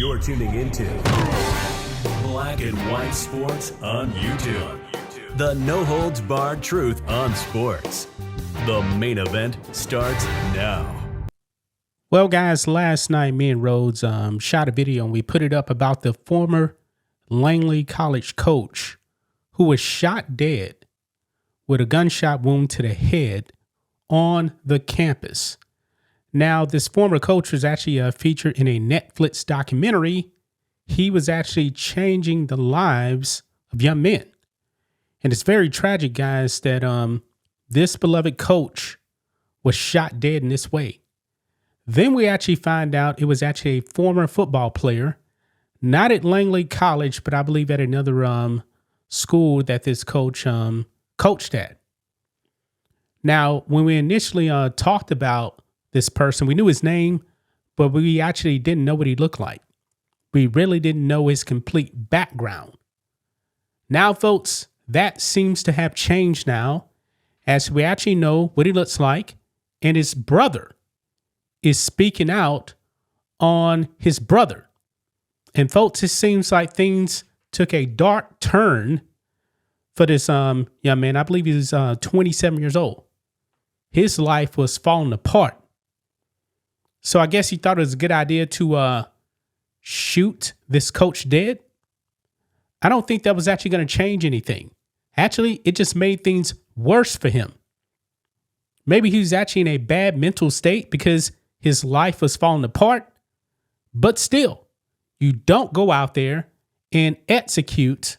You're tuning into Black and White Sports on YouTube. The no-holds-barred truth on sports. The main event starts now. Well, guys, last night me and Rhodes shot a video and we put it up about the former Laney College coach who was shot dead with a gunshot wound to the head on the campus. Now, this former coach was actually featured in a Netflix documentary. He was actually changing the lives of young men. And it's very tragic, guys, that this beloved coach was shot dead in this way. Then we actually find out it was actually a former football player, not at Laney College, but I believe at another school that this coach coached at. Now, when we initially talked about this person, we knew his name, but we actually didn't know what he looked like. We really didn't know his complete background. Now, folks, that seems to have changed now, as we actually know what he looks like, and his brother is speaking out on his brother. And folks, it seems like things took a dark turn for this young man. I believe he's 27 years old. His life was falling apart. So I guess he thought it was a good idea to shoot this coach dead. I don't think that was actually going to change anything. Actually, it just made things worse for him. Maybe he was actually in a bad mental state because his life was falling apart. But still, you don't go out there and execute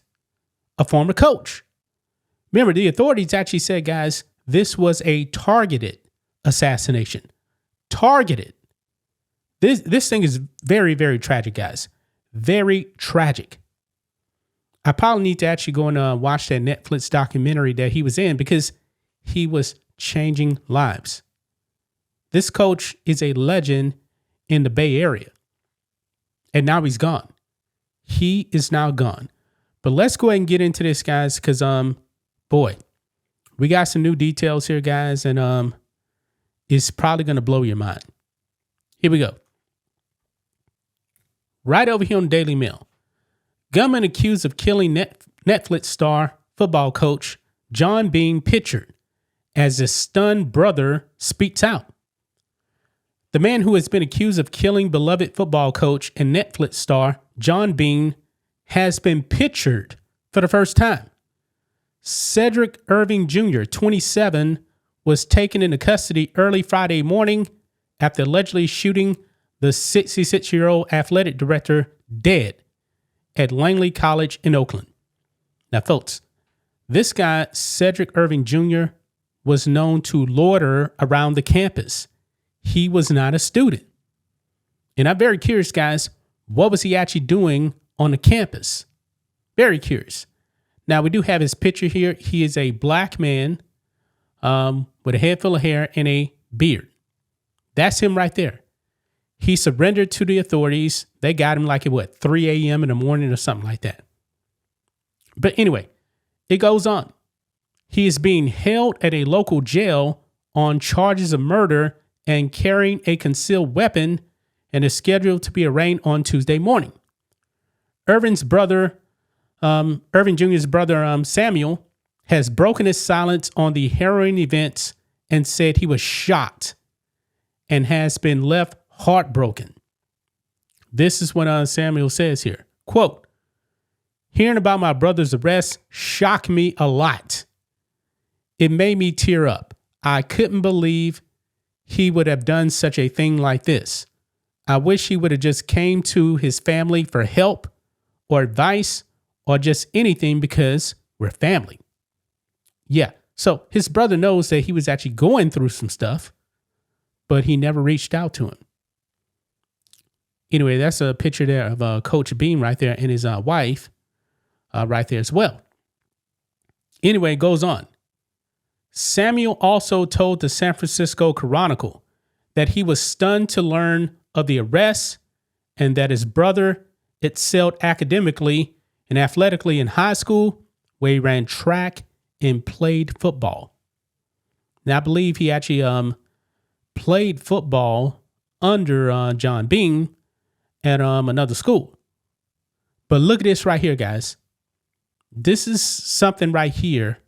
a former coach. Remember, the authorities actually said, guys, this was a targeted assassination. Targeted. This thing is very, very tragic, guys. Very tragic. I probably need to actually go and watch that Netflix documentary that he was in because he was changing lives. This coach is a legend in the Bay Area. And now he's gone. He is now gone. But let's go ahead and get into this, guys, because, boy, we got some new details here, guys, and it's probably going to blow your mind. Here we go. Right over here on Daily Mail. Gunman accused of killing Netflix star football coach John Bean pictured as his stunned brother speaks out. The man who has been accused of killing beloved football coach and Netflix star John Bean has been pictured for the first time. Cedric Irving Jr., 27, was taken into custody early Friday morning after allegedly shooting the 66-year-old athletic director dead at Laney College in Oakland. Now, folks, this guy, Cedric Irving Jr., was known to loiter around the campus. He was not a student. And I'm very curious, guys, what was he actually doing on the campus? Very curious. Now, we do have his picture here. He is a black man with a head full of hair and a beard. That's him right there. He surrendered to the authorities. They got him like at 3 a.m. in the morning or something like that. But anyway, it goes on. He is being held at a local jail on charges of murder and carrying a concealed weapon and is scheduled to be arraigned on Tuesday morning. Irving Jr.'s brother, Samuel, has broken his silence on the harrowing events and said he was shocked and has been left heartbroken. This is what Samuel says here. Quote, "Hearing about my brother's arrest shocked me a lot. It made me tear up. I couldn't believe he would have done such a thing like this. I wish he would have just came to his family for help or advice or just anything because we're family." Yeah, so his brother knows that he was actually going through some stuff, but he never reached out to him. Anyway, that's a picture there of Coach Bean right there and his wife right there as well. Anyway, it goes on. Samuel also told the San Francisco Chronicle that he was stunned to learn of the arrest and that his brother excelled academically and athletically in high school, where he ran track and played football. Now, I believe he actually played football under John Bean. at another school. But look at this right here, guys. This is something right here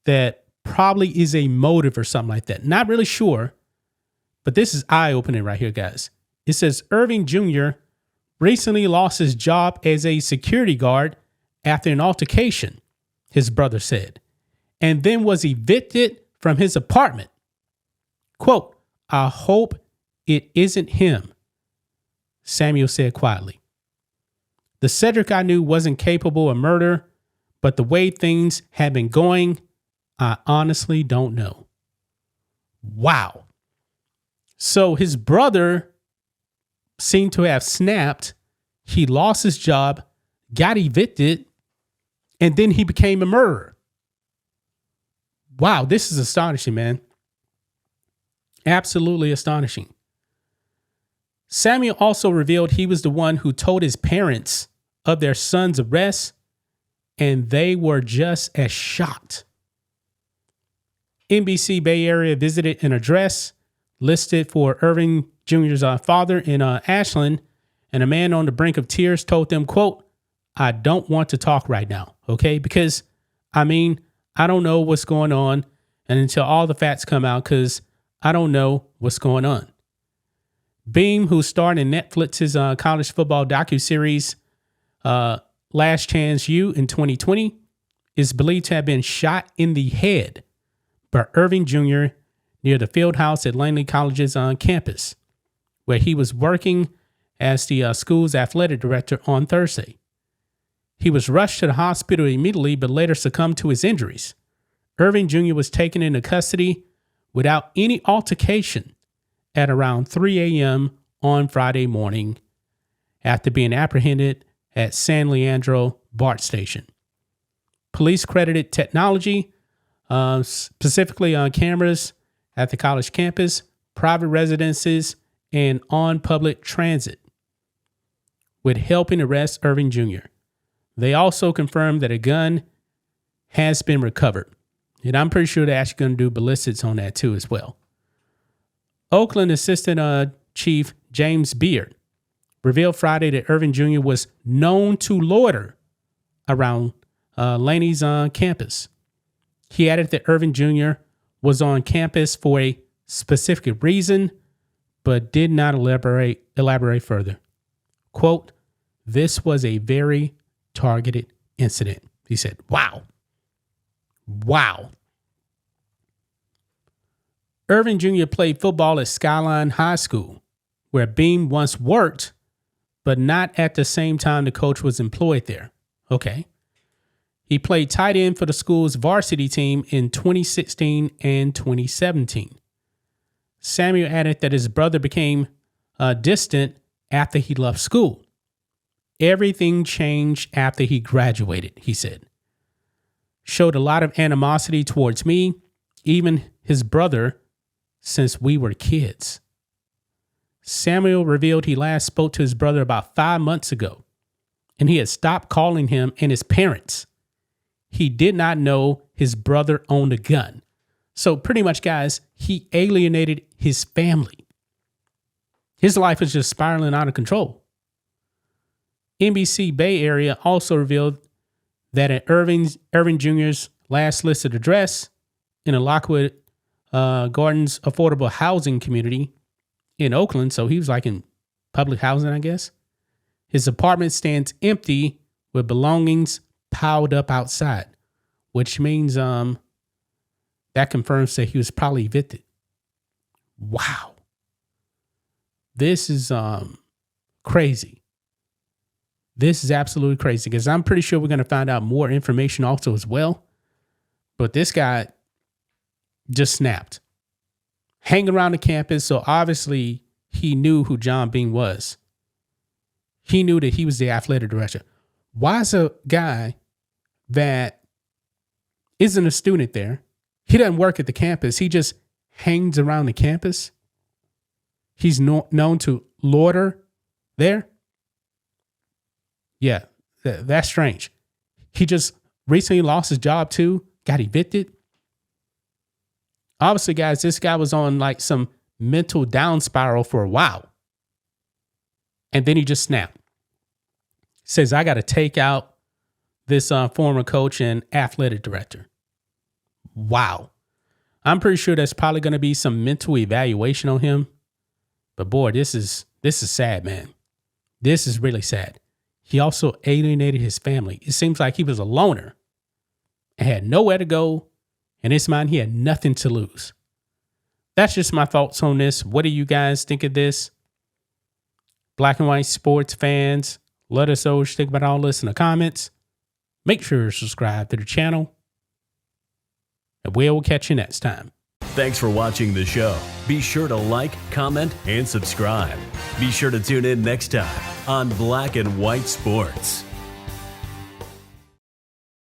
that probably is a motive or something like that. Not really sure, but this is eye-opening right here, guys. It says Irving Jr. recently lost his job as a security guard after an altercation, his brother said, and then was evicted from his apartment. Quote, "I hope it isn't him," Samuel said quietly. "The Cedric I knew wasn't capable of murder, but the way things had been going, I honestly don't know." Wow. So his brother seemed to have snapped. He lost his job, got evicted, and then he became a murderer. Wow, this is astonishing, man. Absolutely astonishing. Samuel also revealed he was the one who told his parents of their son's arrest, and they were just as shocked. NBC Bay Area visited an address listed for Irving Jr.'s father in Ashland, and a man on the brink of tears told them, quote, "I don't want to talk right now, okay? Because, I don't know what's going on, and until all the facts come out, because I don't know what's going on." Beam, who starred in Netflix's college football docuseries Last Chance U in 2020, is believed to have been shot in the head by Irving Jr. near the field house at Laney College's campus, where he was working as the school's athletic director on Thursday. He was rushed to the hospital immediately, but later succumbed to his injuries. Irving Jr. was taken into custody without any altercation at around 3 a.m. on Friday morning after being apprehended at San Leandro BART station. Police credited technology, specifically on cameras at the college campus, private residences, and on public transit, with helping arrest Irving Jr. They also confirmed that a gun has been recovered. And I'm pretty sure they're actually going to do ballistics on that too as well. Oakland Assistant Chief James Beard revealed Friday that Irving Jr. was known to loiter around Laney's campus. He added that Irving Jr. was on campus for a specific reason, but did not elaborate further. Quote, "This was a very targeted incident," he said. Wow. Irving Jr. played football at Skyline High School, where Beam once worked, but not at the same time the coach was employed there. Okay. He played tight end for the school's varsity team in 2016 and 2017. Samuel added that his brother became distant after he left school. "Everything changed after he graduated," he said. "Showed a lot of animosity towards me, even his brother, since we were kids." Samuel revealed he last spoke to his brother about 5 months ago, and he had stopped calling him and his parents. He did not know his brother owned a gun. So pretty much, guys, he alienated his family. His life was just spiraling out of control. NBC Bay Area also revealed that at Irving Jr.'s last listed address in a Lockwood Gardens affordable housing community in Oakland, so he was like in public housing, I guess, his apartment stands empty with belongings piled up outside, which means that confirms that he was probably evicted. Wow. This is crazy. This is absolutely crazy, because I'm pretty sure we're going to find out more information also as well. But this guy just snapped. Hang around the campus, so obviously he knew who John Bean was. He knew that he was the athletic director. Why is a guy that isn't a student there, he doesn't work at the campus, he just hangs around the campus? He's known to loiter there? Yeah, that's strange. He just recently lost his job too, got evicted. Obviously, guys, this guy was on like some mental down spiral for a while. And then he just snapped. Says, I got to take out this former coach and athletic director. Wow. I'm pretty sure there's probably going to be some mental evaluation on him. But boy, this is sad, man. This is really sad. He also alienated his family. It seems like he was a loner and had nowhere to go. In his mind, he had nothing to lose. That's just my thoughts on this. What do you guys think of this? Black and white sports fans, let us know what you think about all this in the comments. Make sure to subscribe to the channel. And we'll catch you next time. Thanks for watching the show. Be sure to like, comment, and subscribe. Be sure to tune in next time on Black and White Sports.